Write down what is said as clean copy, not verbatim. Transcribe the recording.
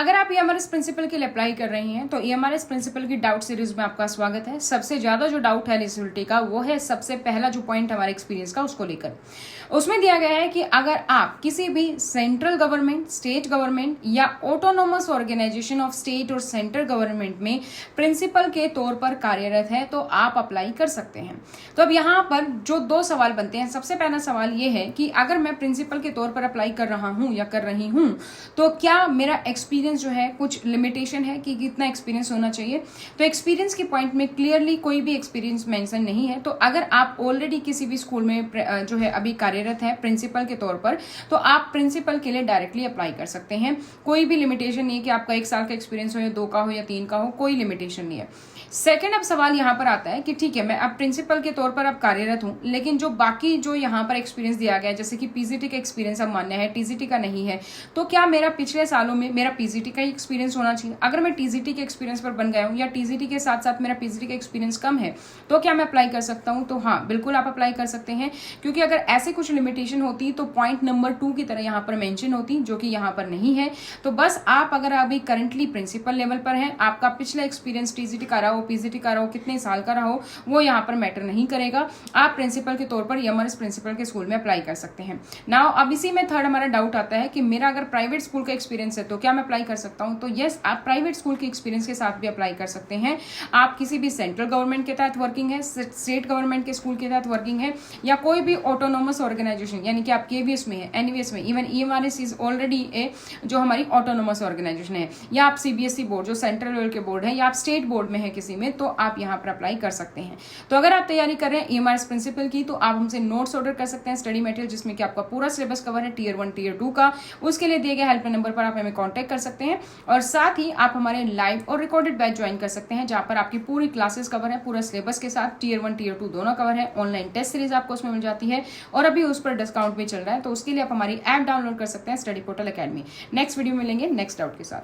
अगर आप EMRS principal के लिए अप्लाई कर रही हैं तो ईएमआरएस प्रिंसिपल की डाउट सीरीज में आपका स्वागत है। सबसे ज्यादा जो डाउट है एलिजिबिलिटी का वो है सबसे पहला जो पॉइंट हमारे एक्सपीरियंस का उसको लेकर। उसमें दिया गया है कि अगर आप किसी भी सेंट्रल गवर्नमेंट, स्टेट गवर्नमेंट या ऑटोनोमस ऑर्गेनाइजेशन ऑफ स्टेट और सेंट्रल गवर्नमेंट में प्रिंसिपल के तौर पर कार्यरत है तो आप अप्लाई कर सकते हैं। तो अब यहाँ पर जो दो सवाल बनते हैं, सबसे पहला सवाल ये है कि अगर मैं प्रिंसिपल के तौर पर अप्लाई कर रहा हूं या कर रही हूं तो क्या मेरा एक्सपीरियंस जो है कुछ लिमिटेशन है कि कितना एक्सपीरियंस होना चाहिए। तो एक्सपीरियंस के पॉइंट में क्लियरली कोई भी एक्सपीरियंस मेंशन नहीं है। तो अगर आप ऑलरेडी किसी भी स्कूल में जो है अभी कार्यरत है प्रिंसिपल के तौर पर तो आप प्रिंसिपल के लिए डायरेक्टली अप्लाई कर सकते हैं। कोई भी लिमिटेशन नहीं है कि आपका 1 साल का एक्सपीरियंस हो या 2 का हो या 3 का हो, कोई लिमिटेशन नहीं है। सेकेंड अब सवाल यहाँ पर आता है कि ठीक है, मैं अब प्रिंसिपल के तौर पर अब कार्यरत हूँ, लेकिन जो बाकी जो यहाँ पर एक्सपीरियंस दिया गया है जैसे कि पीजीटी का एक्सपीरियंस अब मान्य है, टीजीटी का नहीं है, तो क्या मेरा पिछले सालों में मेरा पीजीटी का ही एक्सपीरियंस होना चाहिए। अगर मैं टीजीटी के एक्सपीरियंस पर बन गया हूँ या टीजीटी के साथ साथ मेरा पीजीटी का एक्सपीरियंस कम है तो क्या मैं अप्लाई कर सकता हूँ। तो हाँ, बिल्कुल आप अप्लाई कर सकते हैं, क्योंकि अगर ऐसे कुछ लिमिटेशन होती तो पॉइंट नंबर 2 की तरह यहाँ पर मेंशन होती, जो कि यहाँ पर नहीं है। तो बस आप अगर अभी करंटली प्रिंसिपल लेवल पर है, आपका पिछला एक्सपीरियंस टीजीटी का रहा हो, पीजीटी का रहा हो, कितने साल का रहा हो, वो यहाँ पर मैटर नहीं करेगा। आप प्रिंसिपल के तौर पर ईएमआरएस प्रिंसिपल के स्कूल में अप्लाई कर सकते हैं। नाउ अब इसी में थर्ड हमारा डाउट आता है कि मेरा अगर प्राइवेट स्कूल का एक्सपीरियंस है तो क्या मैं अप्लाई कर सकता हूं। तो यस, आप प्राइवेट स्कूल के एक्सपीरियंस के साथ भी अप्लाई कर सकते हैं। आप किसी भी सेंट्रल गवर्नमेंट के तहत वर्किंग है, स्टेट गवर्नमेंट के स्कूल के तहत वर्किंग है, या कोई भी ऑटोनोमस ऑर्गेनाइजेशन यानी कि आप केवीएस में है, एनवीएस में, इवन ईएमआरएस इज ऑलरेडी ए जो हमारी ऑटोनोमस ऑर्गेनाइजेशन है, या आप सीबीएसई बोर्ड जो सेंट्रल लेवल के बोर्ड है, या आप स्टेट बोर्ड में है किसी में, तो आप यहाँ पर अप्लाई कर सकते हैं। तो अगर आप तैयारी कर रहे हैं ईएमआरएस प्रिंसिपल की तो आप हमसे नोट्स ऑर्डर कर सकते हैं, स्टडी मटेरियल जिसमें कि आपका पूरा सिलेबस कवर है टीयर 1 टीयर 2 का। उसके लिए दिए गए हेल्पलाइन नंबर पर आप हमें कांटेक्ट कर सकते हैं, और साथ ही आप हमारे लाइव और रिकॉर्डेड बैच ज्वाइन कर सकते हैं जहां पर आपकी पूरी क्लासेस कवर है, पूरा सिलेबस के साथ टीयर 1 टीयर 2 दोनों कवर है। ऑनलाइन टेस्ट सीरीज आपको उसमें मिल जाती है और अभी उस पर डिस्काउंट भी चल रहा है, तो उसके लिए आप हमारी ऐप डाउनलोड कर सकते हैं, study portal academy. Next video में मिलेंगे नेक्स्ट डाउट के साथ।